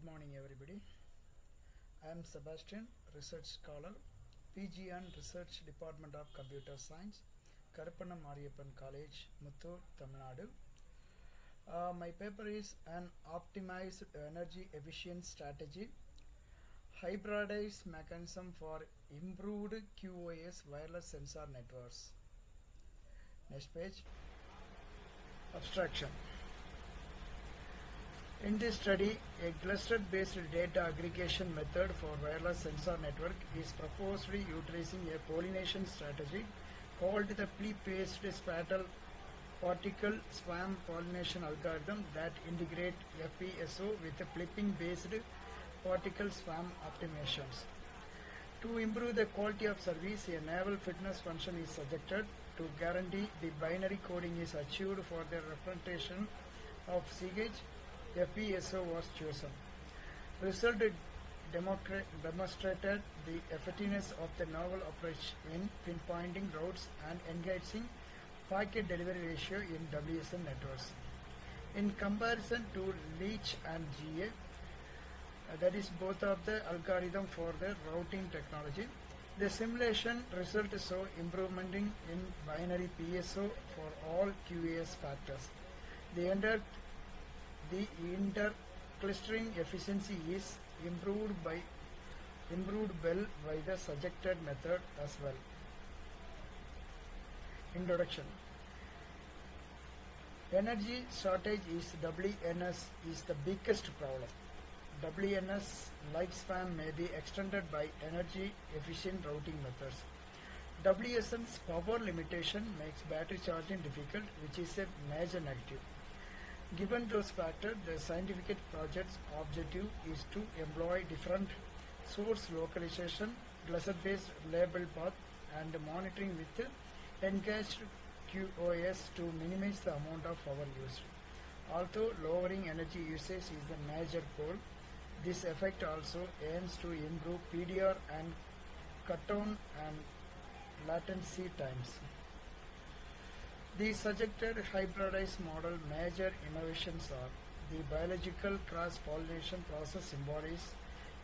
morning, everybody. I am Sebastian, research scholar, PG and Research Department of Computer Science, Karapannam Mariyappan College, Muttur, Tamil Nadu. My paper is an optimized energy efficient strategy, hybridized mechanism for improved QoS wireless sensor networks. Next page. Abstraction. In this study, a cluster-based data aggregation method for wireless sensor network is proposed utilizing a pollination strategy called the flip-based spattle particle swarm pollination algorithm that integrate FPSO with a flipping-based particle swarm optimizations. To improve the quality of service, a naval fitness function is suggested to guarantee the binary coding is achieved for the representation of CH. FPSO was chosen. Result demonstrated the effectiveness of the novel approach in pinpointing routes and enhancing packet delivery ratio in WSN networks. In comparison to Leach and GA, that is both of the algorithm for the routing technology, the simulation results show improvement in binary PSO for all QAS factors. The inter-clustering efficiency is improved well by the suggested method as well. Introduction. Energy shortage is WNS is the biggest problem. WNS lifespan may be extended by energy efficient routing methods. WSN's power limitation makes battery charging difficult, which is a major negative. Given those factors, the scientific project's objective is to employ different source localization, cluster-based reliable path, and monitoring with engaged QoS to minimize the amount of power used. Although lowering energy usage is the major goal, this effect also aims to improve PDR and cut down and latency times. The suggested hybridized model major innovations are the biological cross-pollination process embodies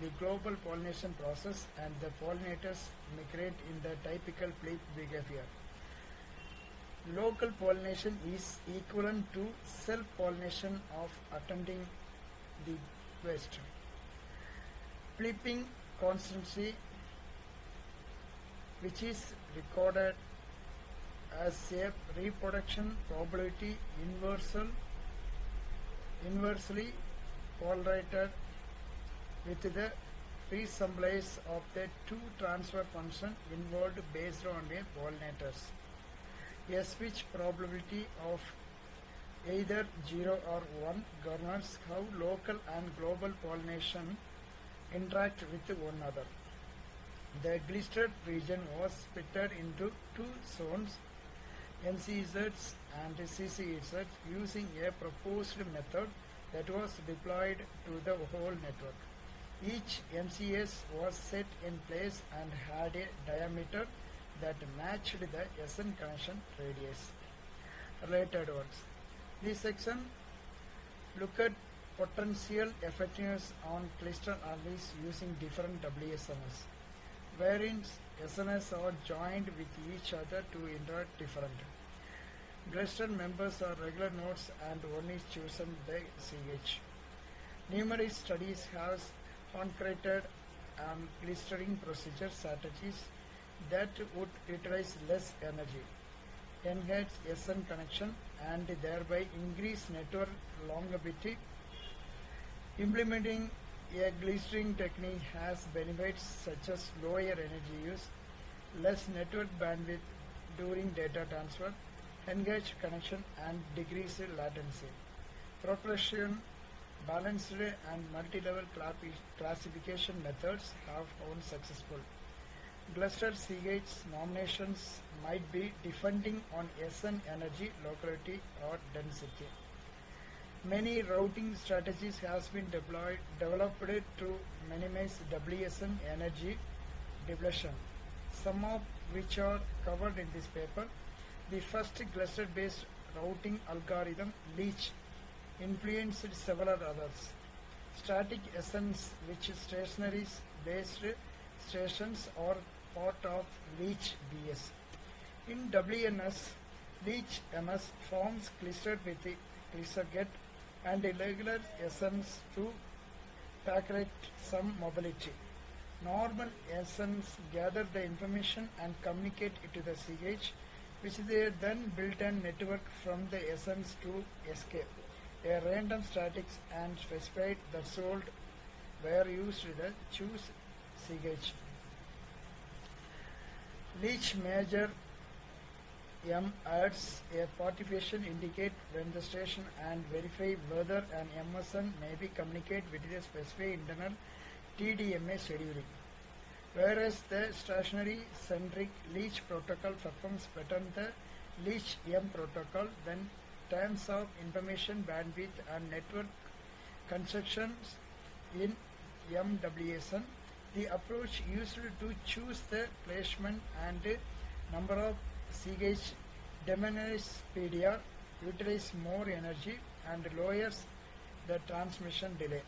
the global pollination process and the pollinators migrate in the typical flip behavior. Local pollination is equivalent to self-pollination of attending the quest. Flipping constancy, which is recorded as a reproduction probability inversely correlated with the resemblance of the two transfer function involved based on the pollinators. A switch probability of either 0 or 1 governs how local and global pollination interact with one another. The glisted region was split into two zones, NCZs and CCZs, using a proposed method that was deployed to the whole network. Each NCS was set in place and had a diameter that matched the SN connection radius. Related works. This section looked at potential effectiveness on cluster arrays using different WSNs, wherein SNS are joined with each other to interact different. Cluster members are regular nodes and one is chosen by CH. Numerous studies have concreted clustering procedure strategies that would utilize less energy, enhance SN connection and thereby increase network longevity. Implementing a clustering technique has benefits such as lower energy use, less network bandwidth during data transfer, engaged connection and decreased latency. Progression, balanced and multi-level classification methods have found successful. Cluster CH nominations might be depending on SN energy, locality or density. Many routing strategies have been developed to minimize WSN energy depletion, some of which are covered in this paper. The first cluster-based routing algorithm, Leach, influenced several others. static essence, which stationary based stations are part of leach BS. In WNS, leach MS forms clustered with the glycerate and irregular essence to calculate some mobility. Normal essence gather the information and communicate it to the CH, which they then build a network from the essence to escape. A random statics and specified threshold were used with the choose CH. Leach measure M adds a partition indicate when the station and verify whether an MSN may be communicate with a specified internal TDMA scheduling. Whereas the stationary centric leach protocol performs better than the leach M protocol when terms of information bandwidth and network constructions in MWSN. The approach used to choose the placement and number of CH diminishes PDR, utilizes more energy and lowers the transmission delay.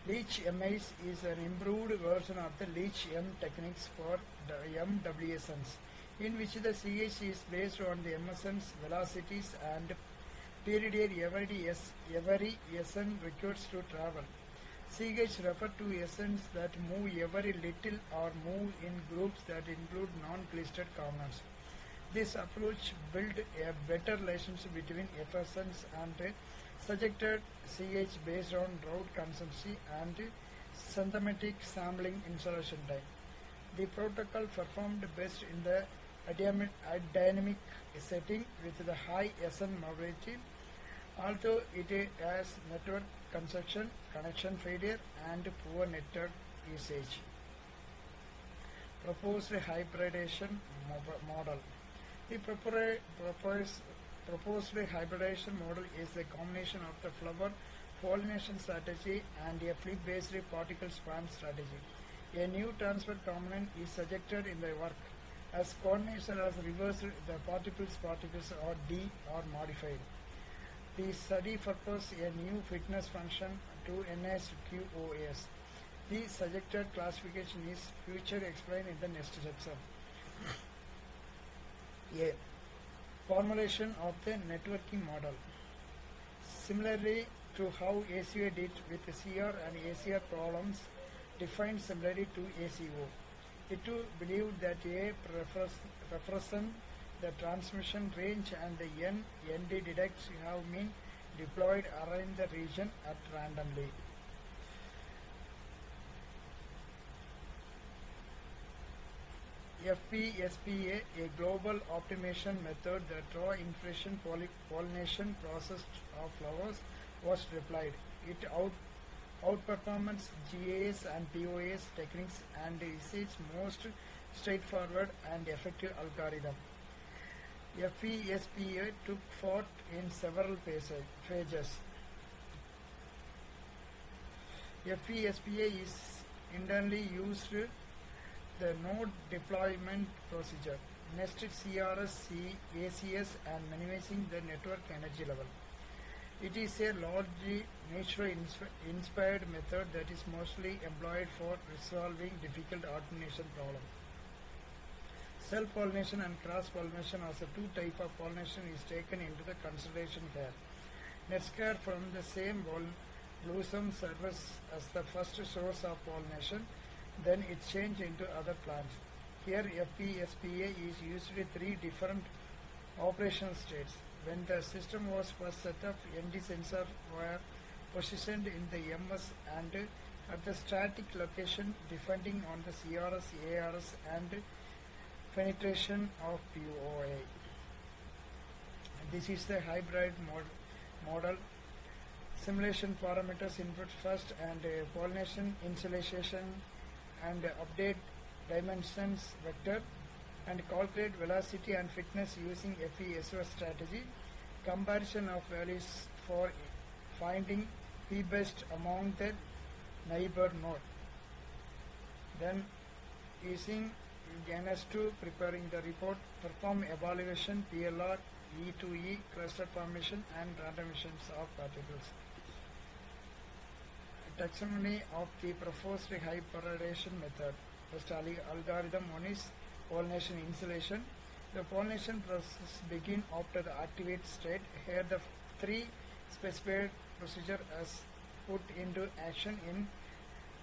Leach MIS is an improved version of the Leach M techniques for the MWSNs, in which the CH is based on the MSN's velocities and period every SN requires to travel. CH refer to SNs that move every little or move in groups that include non-clustered components. This approach built a better relationship between FSNs and suggested CH based on route consistency and synthetic sampling installation time. The protocol performed best in the dynamic setting with the high SN mobility, although it has network congestion, connection failure, and poor network usage. Proposed hybridization model. The proposed hybridization model is a combination of the flower pollination strategy and a flip-based particle span strategy. A new transfer component is suggested in the work, as coordination has reversed the particles or D are modified. The study proposed a new fitness function to NSQoS. The suggested classification is future explained in the next section. A. Formulation of the networking model. Similarly to how ACO did with the CR and ACR problems, defined similarly to ACO. It too believed that A represents the transmission range and the ND detects have been deployed around the region at randomly. FPSPA, a global optimization method that draw inflation pollination process of flowers, was deployed. It outperforms GAS and POS techniques and is its most straightforward and effective algorithm. FPSPA took part in several phases. FPSPA is internally used the node deployment procedure, nested CRS, ACS, and minimizing the network energy level. It is a largely nature-inspired method that is mostly employed for resolving difficult automation problems. Self-pollination and cross-pollination as a two type of pollination is taken into the consideration here. Netscare from the same blossom serves as the first source of pollination, then it changed into other plants. Here FPSPA is used with three different operational states. When the system was first set up, ND sensors were positioned in the MS and at the static location depending on the CRS, ARS and penetration of POA. This is the hybrid model. Simulation parameters input first and pollination, initialization and update dimensions vector and calculate velocity and fitness using FESO strategy. Comparison of values for finding P best among the neighbor node. Then using GNS2 preparing the report, perform evaluation PLR, E2E, cluster formation and randomizations of particles. taxonomy of the proposed hybridization method. First algorithm one is pollination insulation. The pollination process begins after the activate state. Here the three specified procedure as put into action in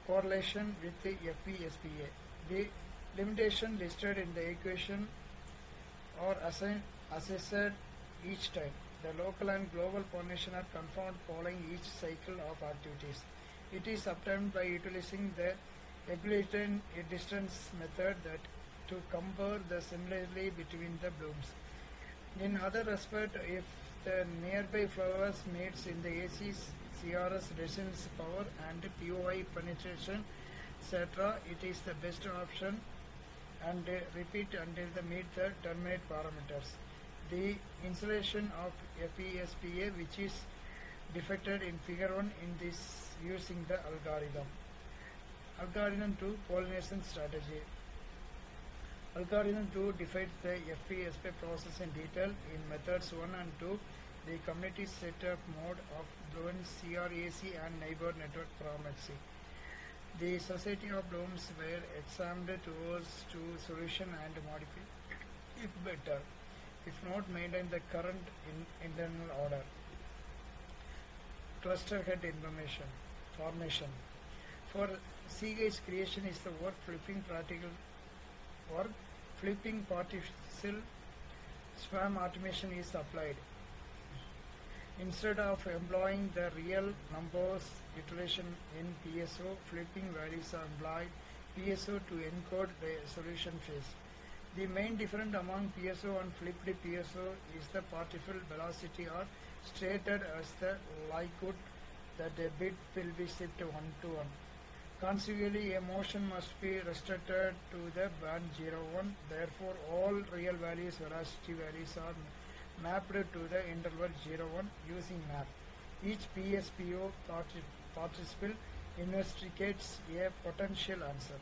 correlation with the FPSPA. The limitation listed in the equation are assessed each time. The local and global pollination are confirmed following each cycle of activities. It is obtained by utilizing the distance method that to compare the similarity between the blooms. In other respect, if the nearby flowers meets in the AC, CRS resistance power and POI penetration, etc., it is the best option and repeat until they meet the terminate parameters. The insulation of FESPA, which is depicted in figure 1 in this using the algorithm. Algorithm 2 pollination strategy. Algorithm 2 defines the FPSP process in detail in methods 1 and 2. The community setup mode of blooms CRAC and neighbor network proxy. The society of blooms were examined towards to solution and modify if better, if not maintain the current internal order. Cluster head information formation. For CH creation is the work flipping practical work. Flipping partial swarm automation is applied. Instead of employing the real numbers iteration in PSO, flipping values are employed PSO to encode the solution phase. The main difference among PSO and flipped PSO is the particle velocity are stated as the likelihood that a bit will be shipped 1 to 1. Consequently, a motion must be restricted to the band 0,1. Therefore, all real values, velocity values are mapped to the interval 0,1 using map. Each PSPO participant investigates a potential answer.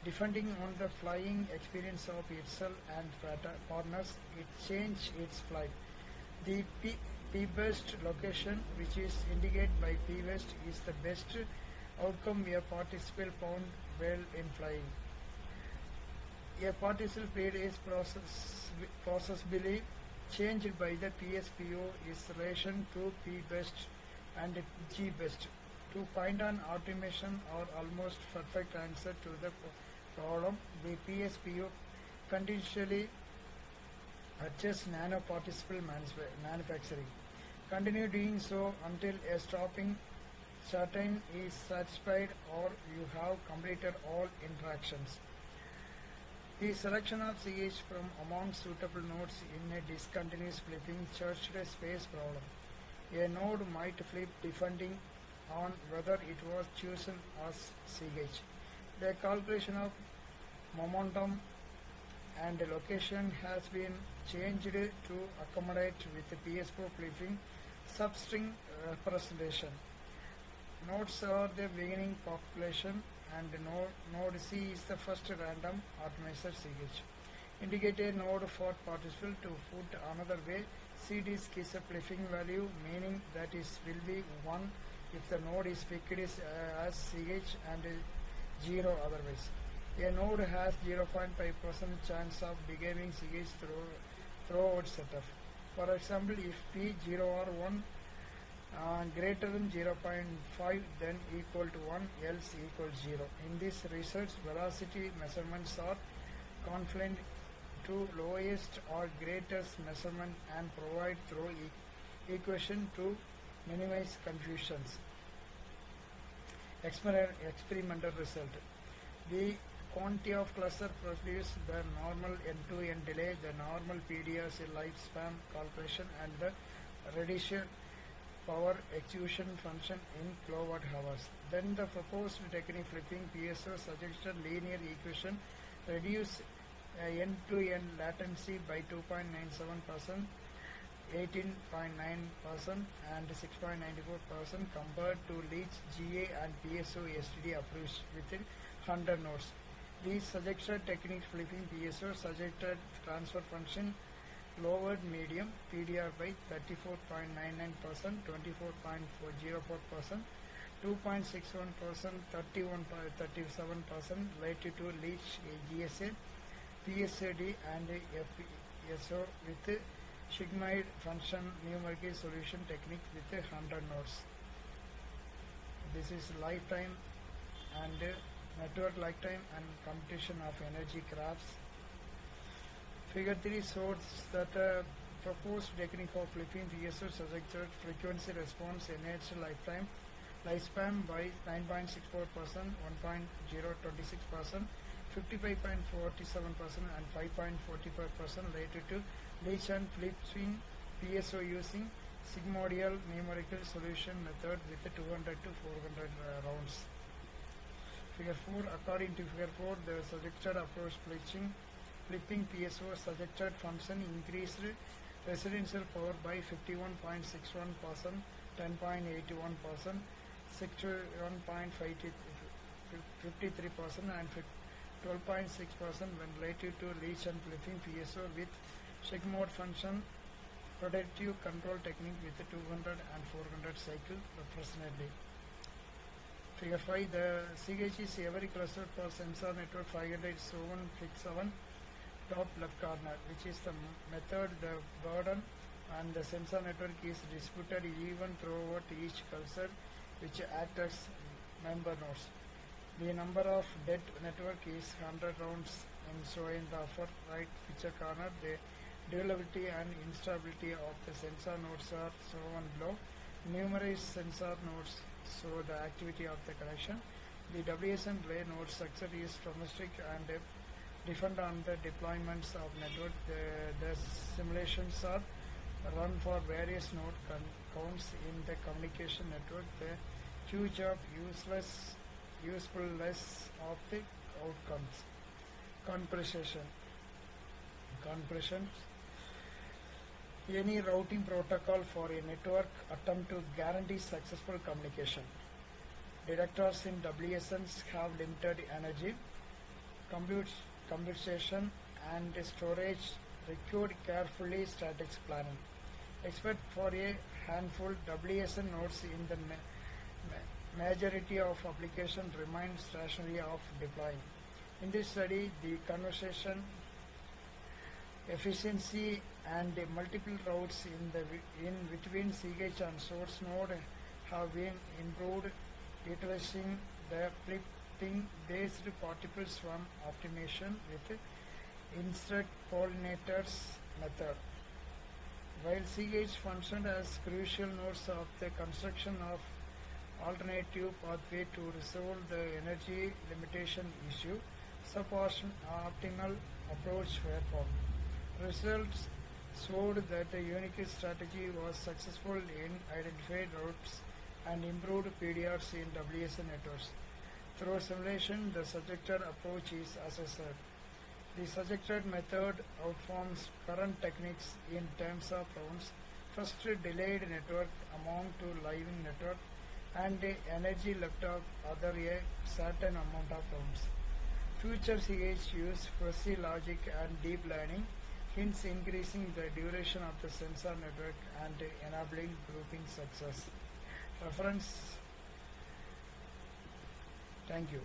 Depending on the flying experience of itself and partners, it changes its flight. The P-best location, which is indicated by P-best, is the best outcome a participant found well in flying. A participant speed is processibly changed by the PSPO is relation to P-best and G-best. To find an automation or almost perfect answer to the problem, the PSPO continuously adjusts nanoparticle manufacturing. Continue doing so until a stopping certain is satisfied or you have completed all interactions. The selection of CH from among suitable nodes in a discontinuous flipping searched space problem. A node might flip depending on whether it was chosen as CH. The calculation of momentum and location has been changed to accommodate with the PSPO flipping substring representation. Nodes are the beginning population and node C is the first random optimizer CH. Indicate a node for participant to put another way. C disk is a flipping value, meaning that is will be 1 if the node is picked as CH and 0 otherwise. A node has 0.5% chance of becoming CH throughout setup. For example, if P0 or 1 greater than 0.5 then equal to 1 else equals 0. In this research, velocity measurements are confined to lowest or greatest measurement and provide through equation to minimize confusions. Experimental result. The quantity of cluster produce the normal end-to-end delay, the normal PDRC lifespan calculation and the radiation power execution function in kilowatt hours. Then the proposed technique flipping PSO suggested linear equation reduce end-to-end latency by 2.97%, 18.9% and 6.94% compared to Leach GA and PSO STD approach within 100 nodes. These suggested technique flipping PSO suggested transfer function lowered medium PDR by 34.99%, 24.04%, 2.61%, 37% related to leach GSA, PSAD and FSO with sigmoid function numerical solution technique with 100 nodes. This is lifetime and network lifetime and computation of energy graphs. Figure 3 shows that proposed technique of flipping PSO suggested frequency response enhanced lifespan by 9.64%, 1.026%, 55.47% and 5.45% related to leach and flipping PSO using sigmoidal numerical solution method with 200 to 400 rounds. Figure 4. According to Figure 4, the suggested approach flipping PSO suggested function increased residential power by 51.61%, 10.81%, 61.53% and 12.6% when related to leach and flipping PSO with sigmoid function protective control technique with 200 and 400 cycle approximately. Figure 5. The CH is every cluster for sensor network 507 top left corner, which is the method. The burden and the sensor network is distributed even throughout each cluster, which acts as member nodes. The number of dead network is 100 rounds in showing the upper right picture corner. The durability and instability of the sensor nodes are shown below. Numerous sensor nodes show the activity of the connection. The WSN relay node structure is domestic and different on the deployments of network. The simulations are run for various node counts in the communication network. The huge of usefulness of the outcomes. Compression. Any routing protocol for a network attempt to guarantee successful communication. Detectors in WSNs have limited energy. Computation and storage required carefully statics planning. Except for a handful WSN nodes in the majority of applications remain stationary of deploying. In this study, the conversation efficiency and the multiple routes in between CH and source node have been improved utilizing the flipping based particles from optimization with insect pollinators method. While CH functioned as crucial nodes of the construction of alternative pathway to resolve the energy limitation issue, suboptimal approach were found. Results showed that the unique strategy was successful in identified routes and improved PDRs in WSN networks. Through simulation, the suggested approach is assessed. The suggested method outperforms current techniques in terms of rounds. First, delayed network amount to live network and the energy left of other a certain amount of rounds. Future CH use fuzzy logic and deep learning, hence increasing the duration of the sensor network and enabling grouping success. Reference. Thank you.